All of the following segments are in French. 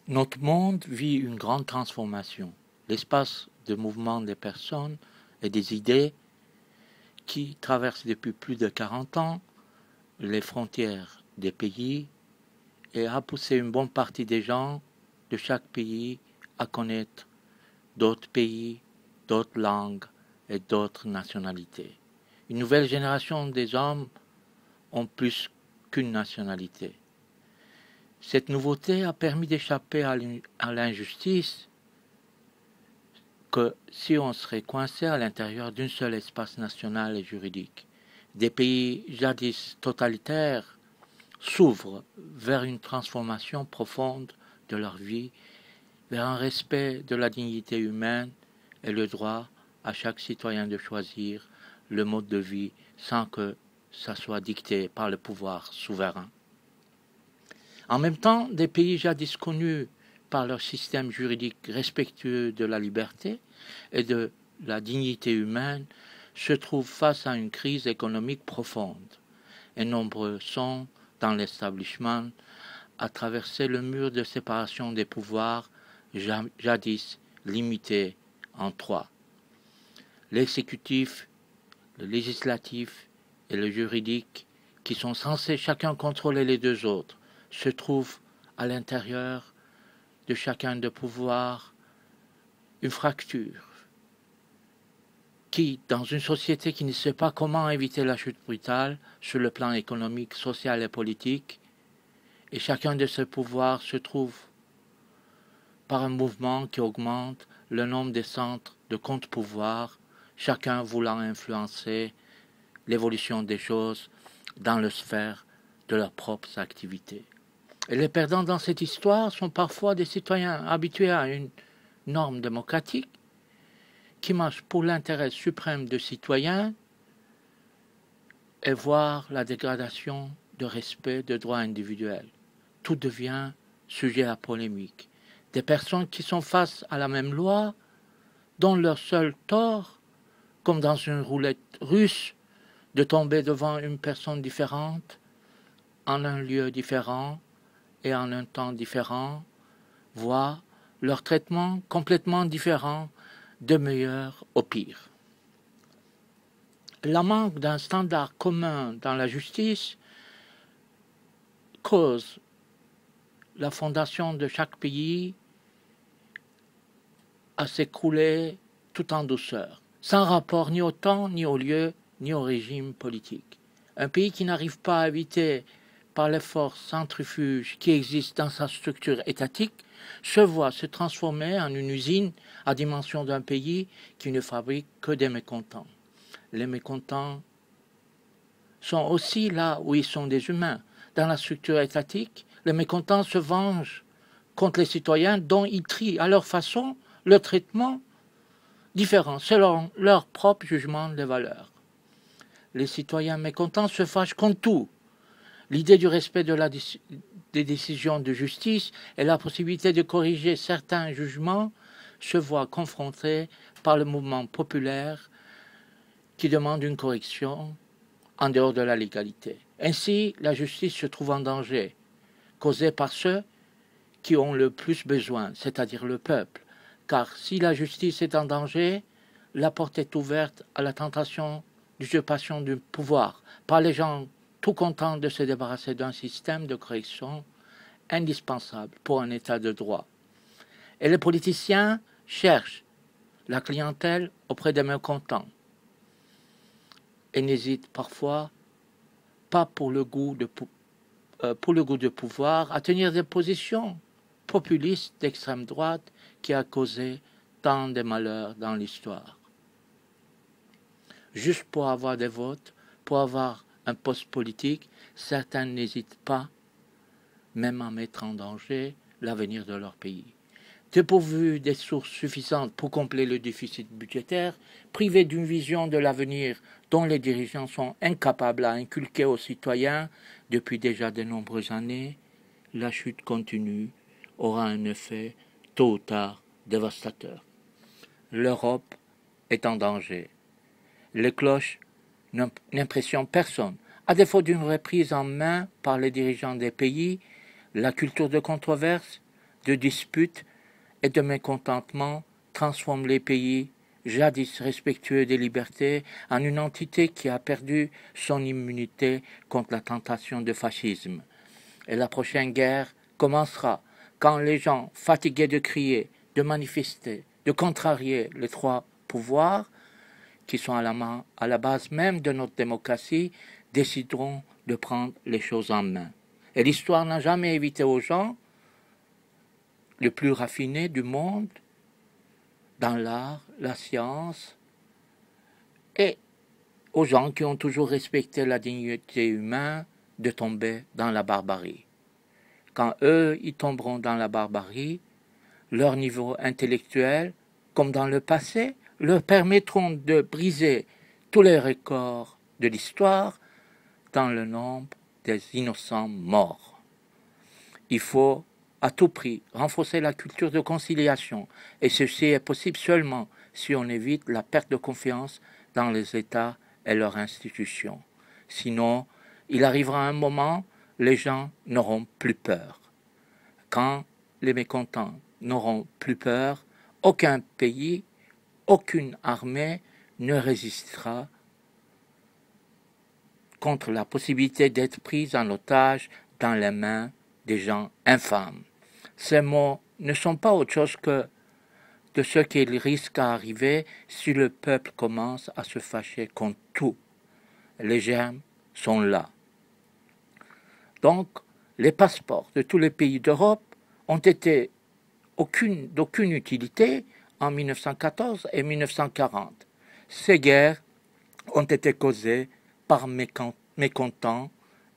Notre monde vit une grande transformation. L'espace de mouvement des personnes et des idées qui traverse depuis plus de 40 ans les frontières des pays et a poussé une bonne partie des gens de chaque pays à connaître d'autres pays, d'autres langues et d'autres nationalités. Une nouvelle génération des hommes ont plus qu'une nationalité. Cette nouveauté a permis d'échapper à l'injustice que si on serait coincé à l'intérieur d'un seul espace national et juridique. Des pays jadis totalitaires s'ouvrent vers une transformation profonde de leur vie, vers un respect de la dignité humaine et le droit à chaque citoyen de choisir le mode de vie sans que ça soit dicté par le pouvoir souverain. En même temps, des pays jadis connus par leur système juridique respectueux de la liberté et de la dignité humaine se trouvent face à une crise économique profonde, et nombreux sont, dans l'establishment, à traverser le mur de séparation des pouvoirs jadis limité en trois: l'exécutif, le législatif et le juridique, qui sont censés chacun contrôler les deux autres, se trouvent à l'intérieur de chacun de pouvoir une fracture qui, dans une société qui ne sait pas comment éviter la chute brutale sur le plan économique, social et politique, et chacun de ces pouvoirs se trouve par un mouvement qui augmente le nombre des centres de contre-pouvoir, chacun voulant influencer l'évolution des choses dans la sphère de leurs propres activités. Et les perdants dans cette histoire sont parfois des citoyens habitués à une norme démocratique qui marche pour l'intérêt suprême de citoyens et voir la dégradation de respect de droits individuels. Tout devient sujet à polémique. Des personnes qui sont face à la même loi, dont leur seul tort, comme dans une roulette russe, de tomber devant une personne différente, en un lieu différent et en un temps différent, voient leur traitement complètement différent, de meilleur au pire. La manque d'un standard commun dans la justice cause la fondation de chaque pays à s'écrouler tout en douceur, sans rapport ni au temps, ni au lieu, ni au régime politique. Un pays qui n'arrive pas à éviter, par les forces centrifuges qui existent dans sa structure étatique, se voit se transformer en une usine à dimension d'un pays qui ne fabrique que des mécontents. Les mécontents sont aussi là où ils sont des humains. Dans la structure étatique, les mécontents se vengent contre les citoyens dont ils trient à leur façon le traitement différent selon leur propre jugement des valeurs. Les citoyens mécontents se fâchent contre tout. L'idée du respect des décisions de justice et la possibilité de corriger certains jugements se voit confrontée par le mouvement populaire qui demande une correction en dehors de la légalité. Ainsi, la justice se trouve en danger, causée par ceux qui ont le plus besoin, c'est-à-dire le peuple. Car si la justice est en danger, la porte est ouverte à la tentation d'usurpation du pouvoir par les gens tout contents de se débarrasser d'un système de correction indispensable pour un état de droit. Et les politiciens cherchent la clientèle auprès des mécontents et n'hésitent parfois pas pour le goût de pouvoir à tenir des positions populistes d'extrême droite qui a causé tant de malheurs dans l'histoire. Juste pour avoir des votes, pour avoir un poste politique, certains n'hésitent pas même à mettre en danger l'avenir de leur pays. Dépourvus des sources suffisantes pour combler le déficit budgétaire, privés d'une vision de l'avenir dont les dirigeants sont incapables à inculquer aux citoyens depuis déjà de nombreuses années, la chute continue aura un effet tôt ou tard dévastateur. L'Europe est en danger. Les cloches n'impressionnent personne. À défaut d'une reprise en main par les dirigeants des pays, la culture de controverse de disputes et de mécontentement transforment les pays jadis respectueux des libertés en une entité qui a perdu son immunité contre la tentation de fascisme. Et la prochaine guerre commencera quand les gens, fatigués de crier, de manifester, de contrarier les trois pouvoirs qui sont à la base même de notre démocratie, décideront de prendre les choses en main. Et l'histoire n'a jamais évité aux gens les plus raffinés du monde, dans l'art, la science, et aux gens qui ont toujours respecté la dignité humaine, de tomber dans la barbarie. Quand eux, ils tomberont dans la barbarie, leur niveau intellectuel, comme dans le passé, leur permettront de briser tous les records de l'histoire dans le nombre des innocents morts. Il faut à tout prix renforcer la culture de conciliation, et ceci est possible seulement si on évite la perte de confiance dans les États et leurs institutions. Sinon, il arrivera un moment, les gens n'auront plus peur. Quand les mécontents n'auront plus peur, aucun pays, aucune armée ne résistera contre la possibilité d'être prise en otage dans les mains des gens infâmes. Ces mots ne sont pas autre chose que de ce qu'il risque à arriver si le peuple commence à se fâcher contre tout. Les germes sont là. Donc, les passeports de tous les pays d'Europe ont été d'aucune utilité en 1914 et 1940. Ces guerres ont été causées par mécontents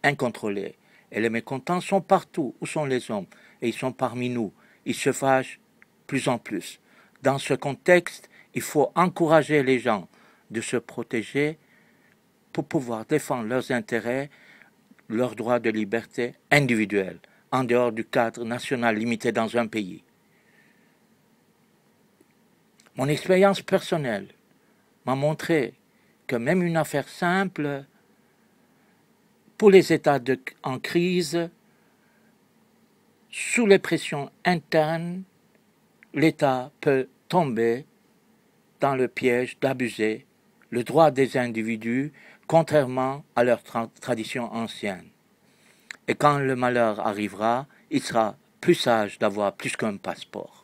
incontrôlés. Et les mécontents sont partout. Où sont les hommes? Et ils sont parmi nous. Ils se fâchent plus en plus. Dans ce contexte, il faut encourager les gens de se protéger pour pouvoir défendre leurs intérêts, leurs droits de liberté individuelle, en dehors du cadre national limité dans un pays. Mon expérience personnelle m'a montré que même une affaire simple, pour les États en crise, sous les pressions internes, l'État peut tomber dans le piège d'abuser le droit des individus, contrairement à leur tradition ancienne. Et quand le malheur arrivera, il sera plus sage d'avoir plus qu'un passeport.